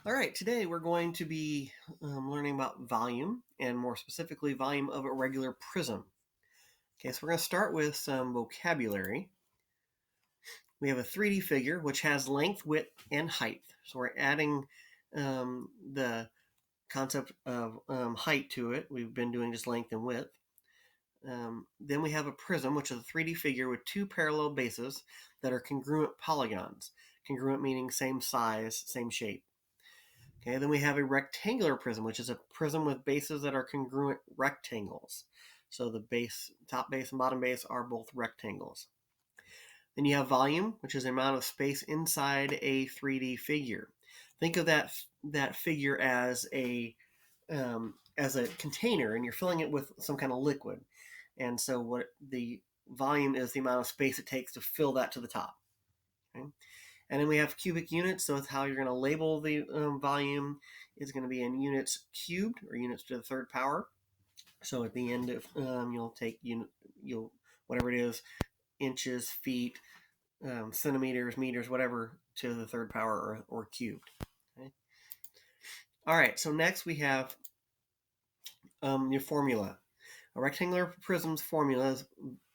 All right, today we're going to be learning about volume, and more specifically, volume of a regular prism. Okay, so we're going to start with some vocabulary. We have a 3D figure which has length, width, and height. So we're adding the concept of height to it. We've been doing just length and width. Then we have a prism, which is a 3D figure with two parallel bases that are congruent polygons. Congruent meaning same size, same shape. Okay, then we have a rectangular prism, which is a prism with bases that are congruent rectangles. So the base, top base and bottom base are both rectangles. Then you have volume, which is the amount of space inside a 3D figure. Think of that figure as a container, and you're filling it with some kind of liquid. And so what the volume is the amount of space it takes to fill that to the top. Okay? And then we have cubic units, so it's how you're going to label the volume is going to be in units cubed, or units to the third power. So at the end, you'll take whatever it is, inches, feet, centimeters, meters, whatever, to the third power or cubed. Okay? All right, so next we have your formula. A rectangular prism's formula is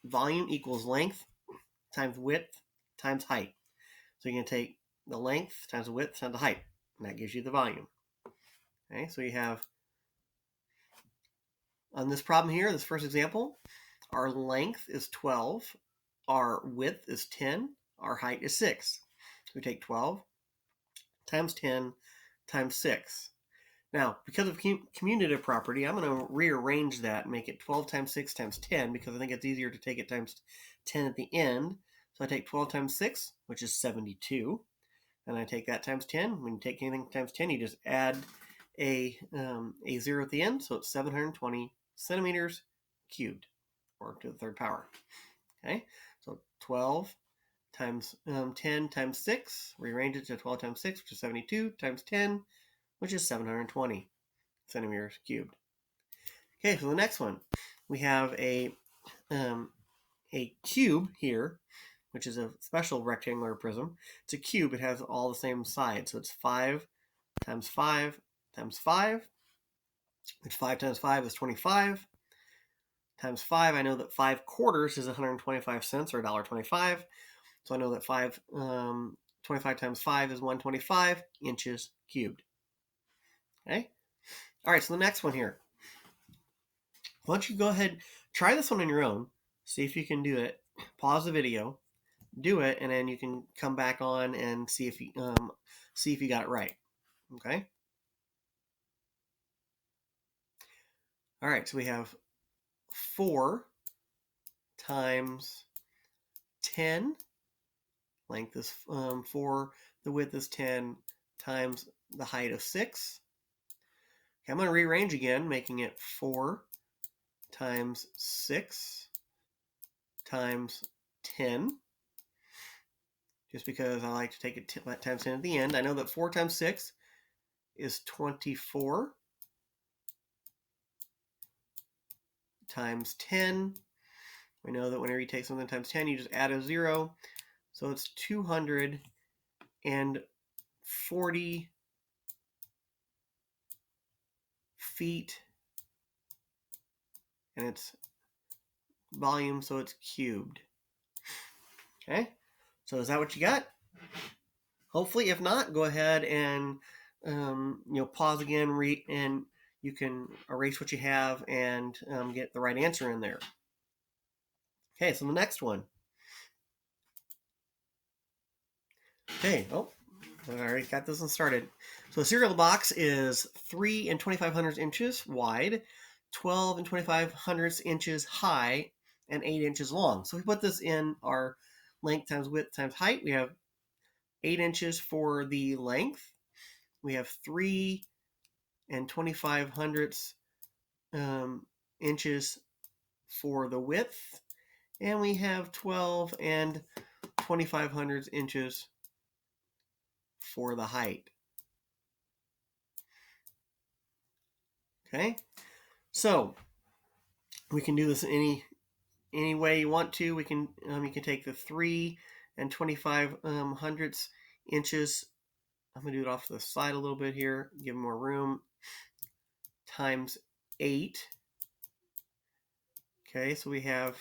volume equals length times width times height. So you're going to take the length times the width times the height, and that gives you the volume. Okay, so you have, on this problem here, this first example, our length is 12, our width is 10, our height is 6. So we take 12 times 10 times 6. Now, because of commutative property, I'm going to rearrange that and make it 12 times 6 times 10, because I think it's easier to take it times 10 at the end. So I take 12 times 6, which is 72, and I take that times 10. When you take anything times 10, you just add a 0 at the end, so it's 720 centimeters cubed, or to the third power. Okay, so 12 times 10 times 6, rearrange it to 12 times 6, which is 72, times 10, which is 720 centimeters cubed. Okay, so the next one, we have a cube here, which is a special rectangular prism. It's a cube. It has all the same sides. So it's 5 times 5 times 5, which 5 times 5 is 25. Times 5, I know that 5 quarters is 125 cents, or $1.25. So I know that 25 times 5 is 125 inches cubed. Okay? All right, so the next one here. Why don't you go ahead, try this one on your own, see if you can do it. Pause the video, do it, and then you can come back on and see if you got it right. Okay? All right, so we have 4 times 10. Length is 4, the width is 10, times the height of 6. Okay, I'm going to rearrange again, making it 4 times 6 times 10. Just because I like to take it times 10 at the end. I know that 4 times 6 is 24 times 10. We know that whenever you take something times 10, you just add a 0. So it's 240 feet, and it's volume, so it's cubed. Okay, so is that what you got? Hopefully. If not, go ahead and pause again, and you can erase what you have and get the right answer in there. Okay, so the next one. Okay, I already got this one started. So the cereal box is 3 2/25 inches wide, 12 2/25 inches high, and 8 inches long. So if we put this in our length times width times height, we have 8 inches for the length. We have 3 2/25 inches for the width, and we have 12 2/25 inches for the height. Okay, so we can do this any way you want to. We can you can take the 3 2/25 inches I'm going to do it off to the side a little bit here, give more room, times 8. Okay, so we have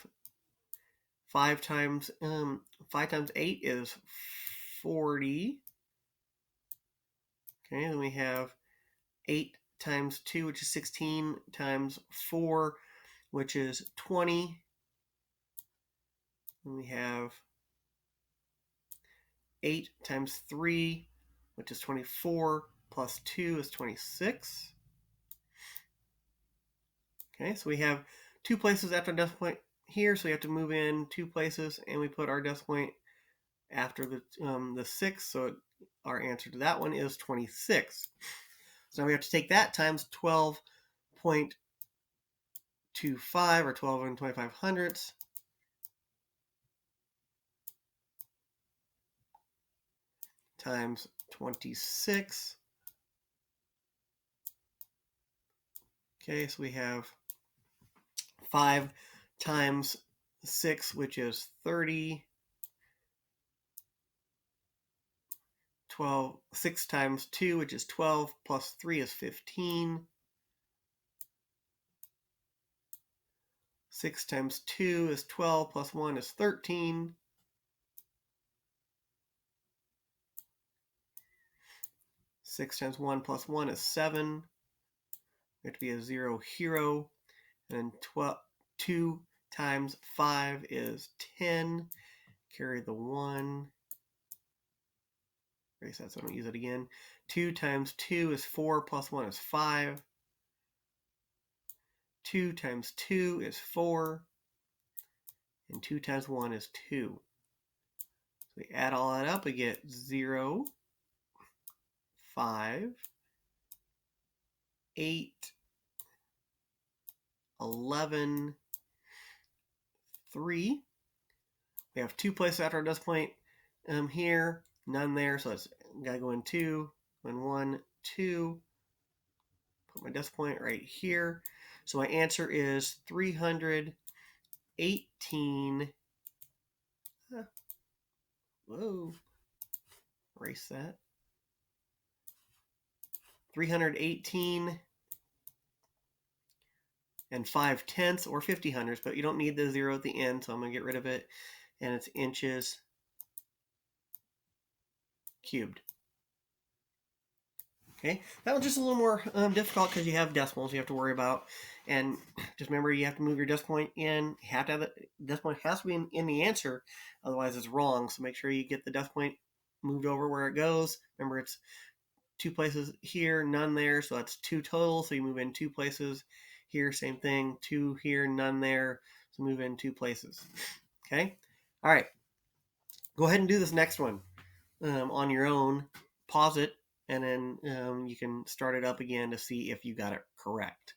5 times 8 is 40. Okay, then we have 8 times 2, which is 16, times 4, which is 20. And we have 8 times 3, which is 24, plus 2 is 26. Okay, so we have 2 places after decimal point here, so we have to move in 2 places, and we put our decimal point after the 6, so our answer to that one is 26. So now we have to take that times 12.25 or 12 and 25 hundredths times 26. Okay, so we have 5 times 6, which is 30. 6 times 2, which is 12, plus 3 is 15. 6 times 2 is 12, plus 1 is 13. 6 times 1 plus 1 is 7. We have to be a 0 hero. And then 2 times 5 is 10. Carry the 1. Erase that so I don't use it again. 2 times 2 is 4, plus 1 is 5. 2 times 2 is 4. And 2 times 1 is 2. So we add all that up, we get 0, 5, 8, 11, 3. We have 2 places after our decimal point here, none there, so it's got to go in 2, and 1, 2. Put my decimal point right here. So my answer is 318. Whoa. Erase that. 318 and 5/10 or 50 hundredths, but you don't need the 0 at the end, so I'm going to get rid of it. And it's inches cubed. Okay, that one's just a little more difficult because you have decimals you have to worry about. And just remember, you have to move your decimal point in. You have to have the decimal point has to be in the answer, otherwise it's wrong. So make sure you get the decimal point moved over where it goes. Remember, it's 2 places here, none there, so that's 2 total. So you move in 2 places. Here, same thing, 2 here, none there. So move in 2 places. Okay, all right. Go ahead and do this next one on your own. Pause it, and then you can start it up again to see if you got it correct.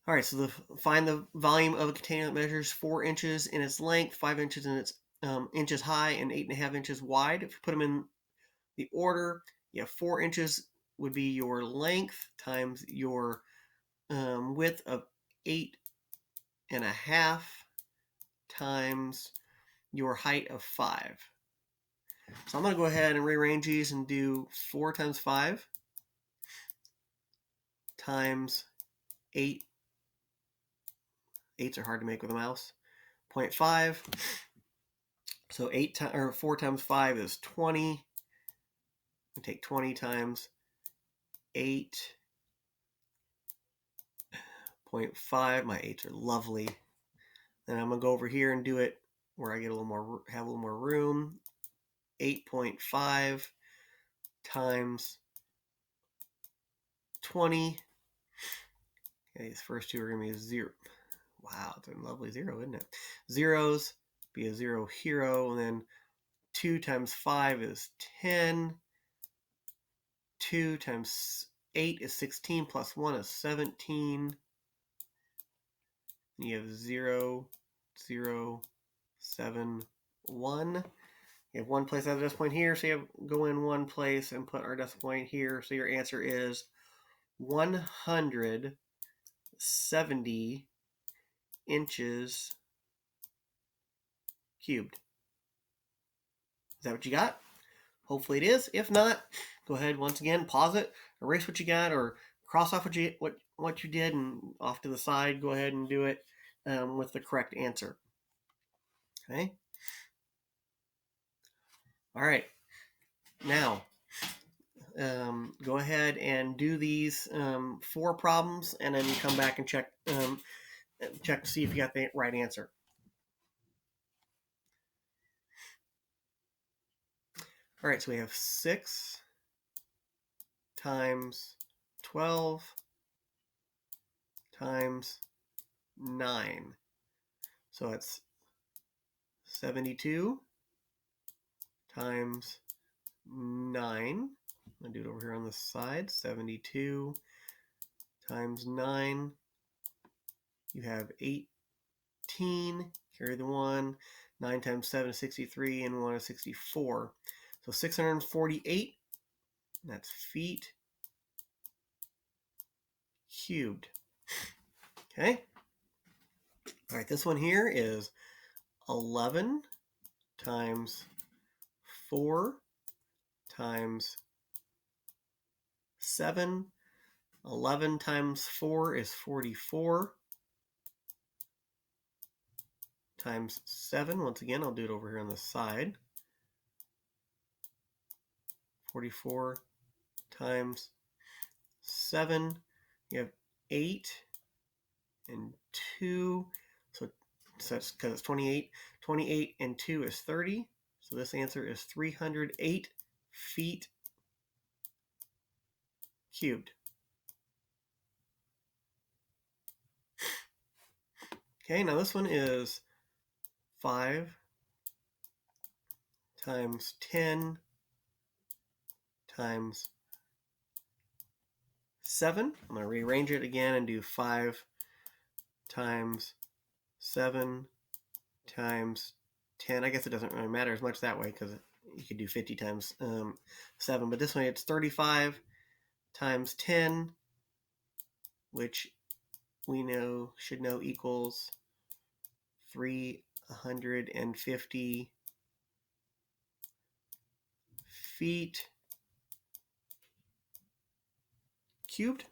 All right, so find the volume of a container that measures 4 inches in its length, 5 inches in its inches high, and 8.5 inches wide. If you put them in the order, you have 4 inches would be your length times your width of 8.5 times your height of 5. So I'm going to go ahead and rearrange these and do 4 times 5 times 8. 8s are hard to make with a mouse. 0.5. So 4 times 5 is 20. We take 20 times 8.5. My 8s are lovely. Then I'm going to go over here and do it where I get have a little more room. 8.5 times 20. Okay, these first two are going to be 0. Wow, it's a lovely 0, isn't it? Zeros, be a 0 hero, and then 2 times 5 is 10. 2 times 8 is 16, plus 1 is 17. And you have 0, 0, 7, 1. You have one place out of the decimal point here, so you have go in one place and put our decimal point here. So your answer is 170 inches cubed. Is that what you got? Hopefully it is. If not, go ahead once again, pause it, erase what you got, or cross off what you did, and off to the side. Go ahead and do it with the correct answer. Okay. All right. Now, go ahead and do these 4 problems, and then come back and check to see if you got the right answer. All right, so we have 6 times 12 times 9. So it's 72 times 9. I'll do it over here on the side. 72 times 9. You have 18. Carry the 1. 9 times 7 is 63, and 1 is 64. So 648, that's feet cubed. Okay. All right, this one here is 11 times 4 times 7. 11 times 4 is 44. Times 7. Once again, I'll do it over here on the side. 44 times 7. You have 8 and 2. So that's because it's 28. 28 and 2 is 30. So this answer is 308 feet cubed. Okay, now this one is 5 times 10 times 7. I'm going to rearrange it again and do 5 times 7 times 10. I guess it doesn't really matter as much that way because you could do 50 times 7. But this way it's 35 times 10, which we should know equals 350 feet cubed.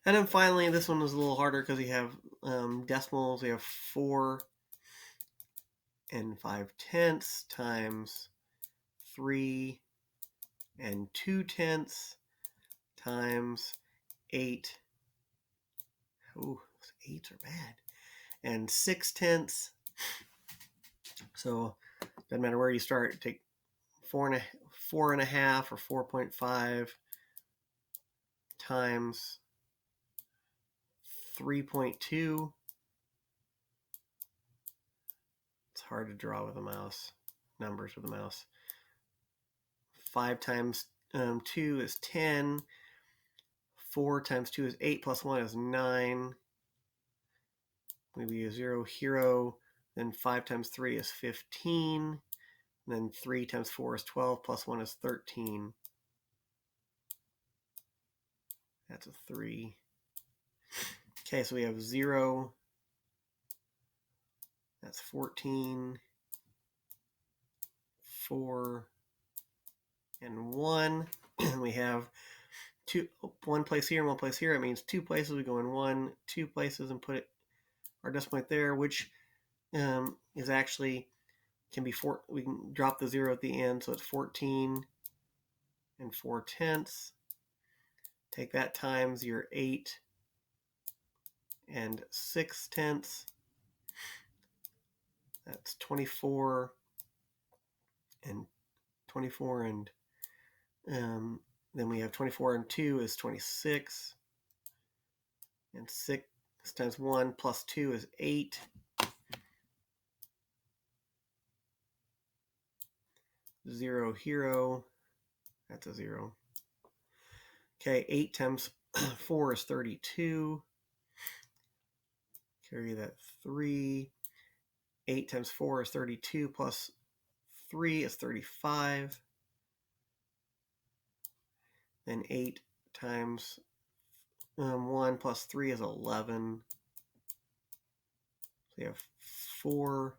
And then finally, this one was a little harder because we have decimals. We have 4 and 5/10 times 3 and 2/10 times 8. Ooh, those 8s are bad. And 6/10. So doesn't matter where you start. Take 4.5 or 4.5 times 3.2. It's hard to draw with a mouse. Numbers with a mouse. 5 times 2 is 10. 4 times 2 is 8, plus 1 is 9. Maybe a 0 here. Then 5 times 3 is 15. And then 3 times 4 is 12, plus 1 is 13. That's a 3. Okay, so we have 0. That's 14. 4 and 1. We have one place here and one place here. It means 2 places. We go in 2 places and put our decimal point there, which is actually can be 4. We can drop the 0 at the end, so it's 14 and 4/10. Take that times your 8 and 6/10. That's 24 and then we have 24 and 2 is 26, and 6 times 1 plus 2 is 8. 0 here, that's a 0. Okay, 8 times 4 is 32. Carry that 3. 8 times 4 is 32, plus 3 is 35. Then 8 times 1 plus 3 is 11. So you have 4,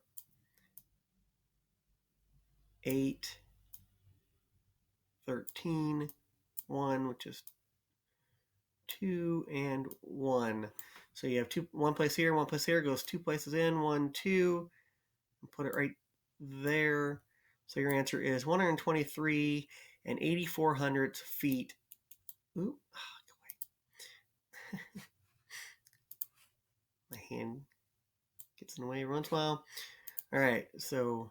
8, 13, 1, which is 2 and 1. So you have one place here, one place here, goes 2 places in, 1, 2, and put it right there. So your answer is 123 and 84 feet. Ooh, my hand gets in the way every once in a while. All right, so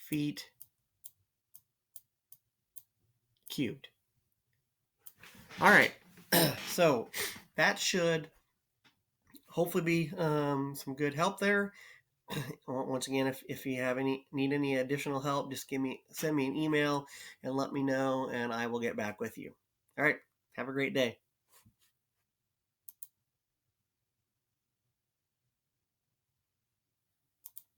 feet cubed. All right, so that should hopefully be some good help there. Once again, if you have need any additional help, just send me an email and let me know, and I will get back with you. All right, have a great day.